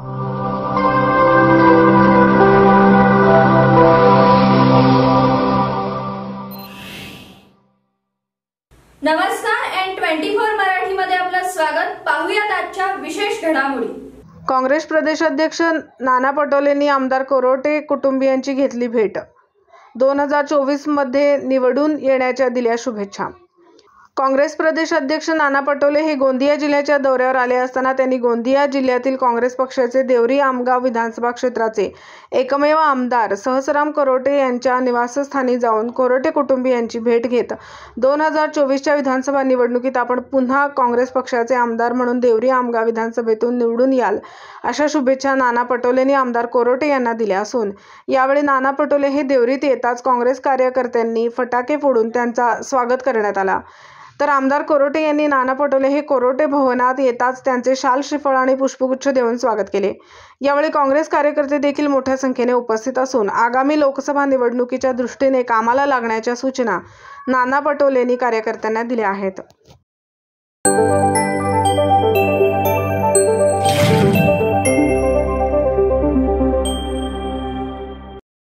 नमस्कार, N24 मराठीमध्ये आपलं स्वागत. पाहूयात आजच्या विशेष घडामोडी. काँग्रेस प्रदेशाध्यक्ष नाना पटोलेंनी आमदार कोरोटे कुटुंबियांची घेतली भेट. 2024 मध्ये निवडून येण्याच्या दिल्या शुभेच्छा. काँग्रेस प्रदेश अध्यक्ष नाना पटोले हे गोंदिया जिल्ह्याच्या दौऱ्यावर आले असताना त्यांनी गोंदिया जिल्ह्यातील काँग्रेस पक्षाचे देवरी आमगाव विधानसभा क्षेत्राचे एकमेव आमदार सहसराम कोरोटे यांच्या निवासस्थानी जाऊन कोरोटे कुटुंबियांची भेट घेत 2024च्या विधानसभा निवडणुकीत आपण पुन्हा काँग्रेस पक्षाचे आमदार म्हणून देवरी आमगाव विधानसभेतून निवडून याल अशा शुभेच्छा नाना पटोलेंनी आमदार कोरोटे यांना दिल्या असून यावेळी नाना पटोले हे देवरीत येताच काँग्रेस कार्यकर्त्यांनी फटाके फोडून त्यांचा स्वागत करण्यात आला. तर आमदार कोरोटे यांनी नाना पटोले हे कोरोटे भवनात येताच त्यांचे शाल श्रीफळ आणि पुष्पगुच्छ देऊन स्वागत केले. यावेळी काँग्रेस कार्यकर्ते देखील मोठ्या संख्येने उपस्थित असून आगामी लोकसभा निवडणुकीच्या दृष्टीने कामाला लागण्याच्या सूचना नाना पटोलेंनी कार्यकर्त्यांना दिल्या आहेत.